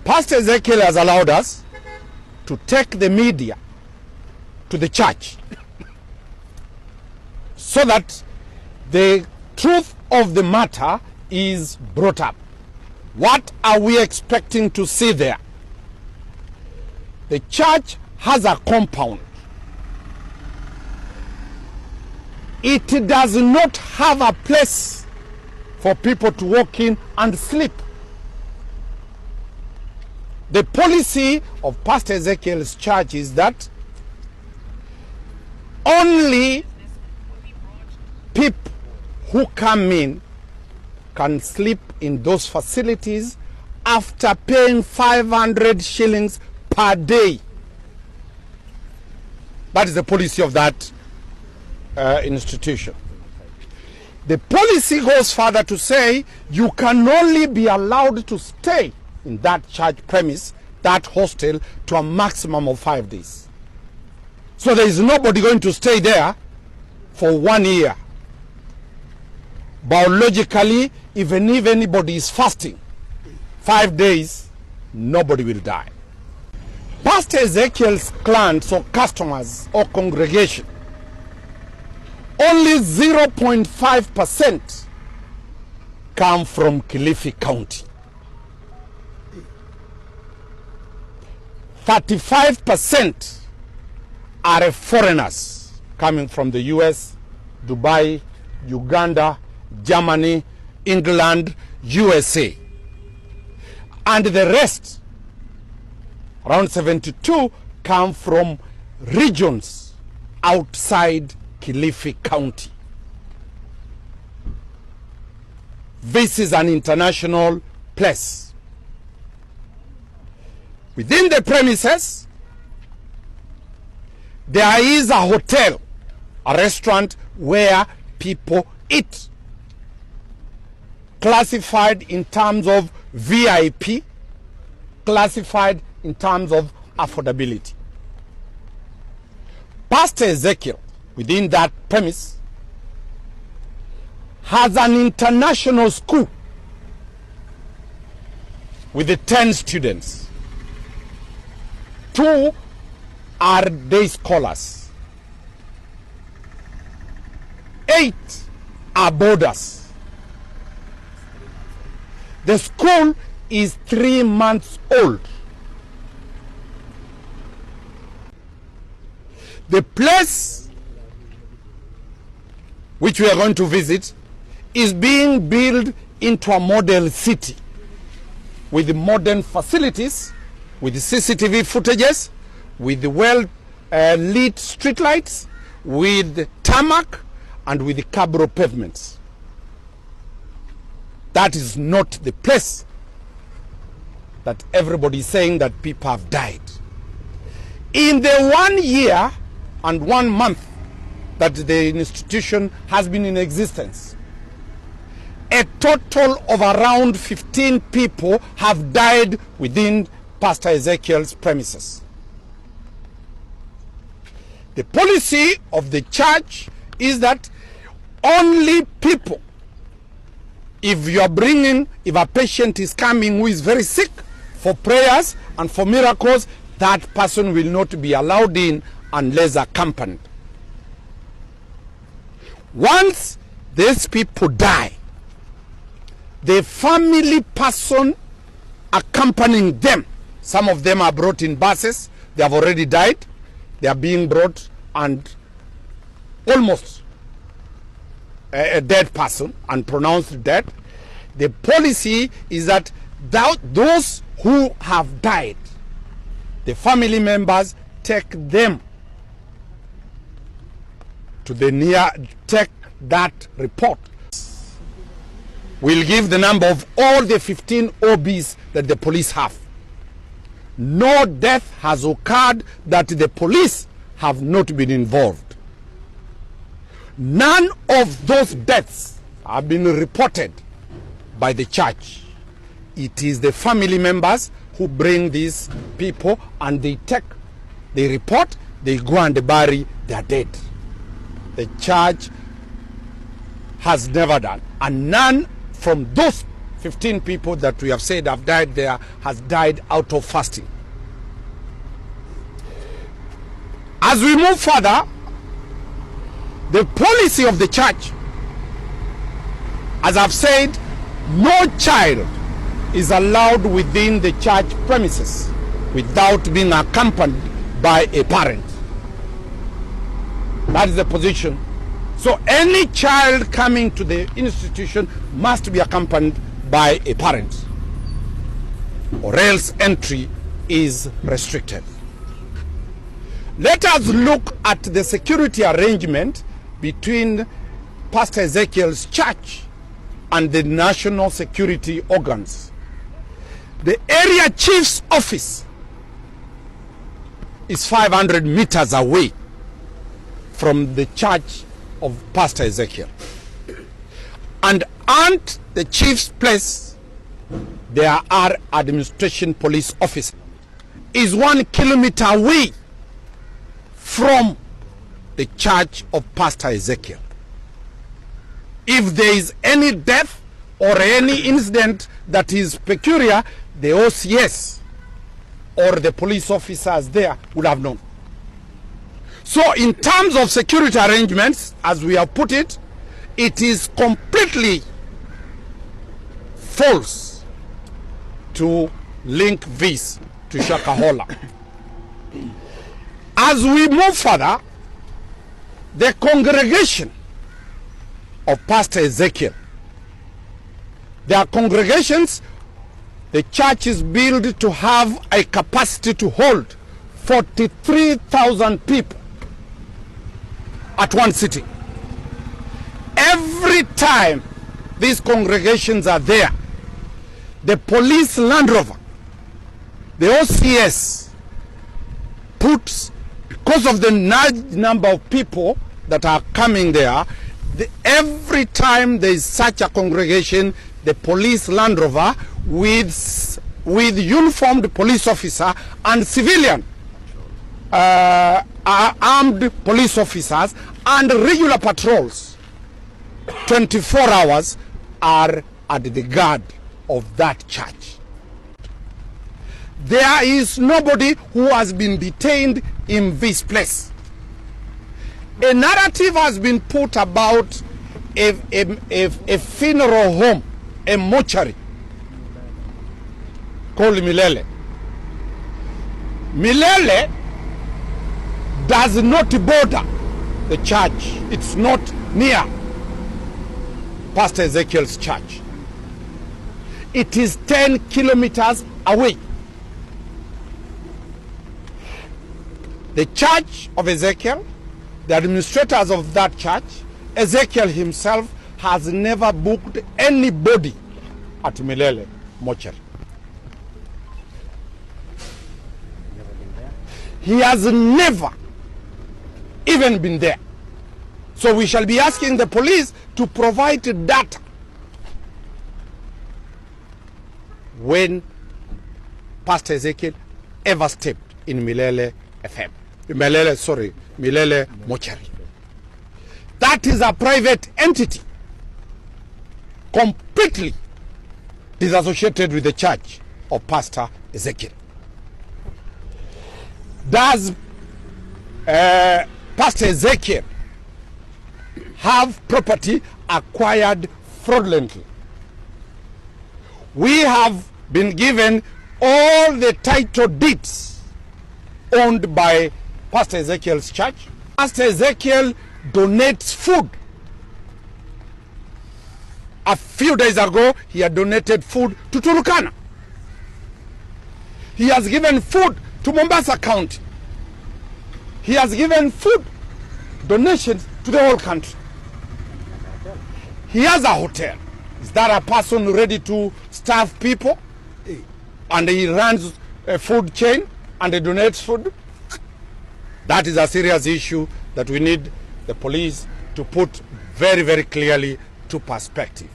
Pastor Ezekiel has allowed us to take the media to the church so that the truth of the matter is brought up. What are we expecting to see there? The church has a compound. It does not have a place for people to walk in and sleep. The policy of Pastor Ezekiel's church is that only people who come in can sleep in those facilities after paying 500 shillings per day. That is the policy of that institution. The policy goes further to say you can only be allowed to stay in that church premise, that hostel, to a maximum of 5 days. So there is nobody going to stay there for 1 year. Biologically, even if anybody is fasting 5 days, nobody will die. Pastor Ezekiel's clients or customers or congregation, only 0.5% come from Kilifi County. 35% are foreigners coming from the US, Dubai, Uganda, Germany, England, USA. And the rest, around 72, come from regions outside Kilifi County. This is an international place. Within the premises, there is a hotel, a restaurant where people eat, classified in terms of VIP, classified in terms of affordability. Pastor Ezekiel, within that premise, has an international school with 10 students. 2 are day scholars. 8 are boarders. The school is 3 months old. The place which we are going to visit is being built into a model city with modern facilities, with CCTV footages, with well-lit streetlights, with tarmac, and with cabro pavements. That is not the place that everybody is saying that people have died. In the 1 year and 1 month that the institution has been in existence, a total of around 15 people have died within Pastor Ezekiel's premises. The policy of the church is that only people, if a patient is coming who is very sick for prayers and for miracles, that person will not be allowed in unless accompanied. Once these people die, the family person accompanying them, some of them are brought in buses, they have already died, they are being brought and almost a dead person and pronounced dead. The policy is that those who have died, the family members take them to take that report. We'll give the number of all the 15 OBs that the police have. No death has occurred that the police have not been involved. None of those deaths have been reported by the church. It is the family members who bring these people and they report, they go and bury their dead. The church has never done, and none from those 15 people that we have said have died there has died out of fasting. As we move further, the policy of the church, as I've said, no child is allowed within the church premises without being accompanied by a parent. That is the position. So any child coming to the institution must be accompanied by a parent, or else entry is restricted. Let us look at the security arrangement between Pastor Ezekiel's church and the national security organs. The area chief's office is 500 meters away from the church of Pastor Ezekiel. And at the chief's place, there are administration police officers. Is 1 kilometer away from the church of Pastor Ezekiel. If there is any death or any incident that is peculiar, the OCS or the police officers there would have known. So in terms of security arrangements, as we have put it, it is completely false to link this to Shakahola. As we move further, the congregation of Pastor Ezekiel, their congregations, the church is built to have a capacity to hold 43,000 people at one sitting. Every time these congregations are there, the police Land Rover, the OCS, puts, because of the large number of people that are coming there, every time there is such a congregation, the police Land Rover with uniformed police officer and civilian armed police officers and regular patrols 24 hours are at the guard of that church. There is nobody who has been detained in this place. A narrative has been put about a funeral home, a mortuary called Milele. Milele does not border the church. It's not near Pastor Ezekiel's church. It is 10 kilometers away. The church of Ezekiel, the administrators of that church, Ezekiel himself has never booked anybody at Milele mortuary. He has never even been there. So we shall be asking the police to provide data when Pastor Ezekiel ever stepped in Milele mortuary. That is a private entity, completely disassociated with the church of Pastor Ezekiel. Does Pastor Ezekiel have property acquired fraudulently? We have been given all the title deeds owned by Pastor Ezekiel's church. Pastor Ezekiel donates food. A few days ago, he had donated food to Turkana. He has given food to Mombasa County. He has given food donations to the whole country. He has a hotel. Is that a person ready to starve people? And he runs a food chain and he donates food? That is a serious issue that we need the police to put very, very clearly to perspective.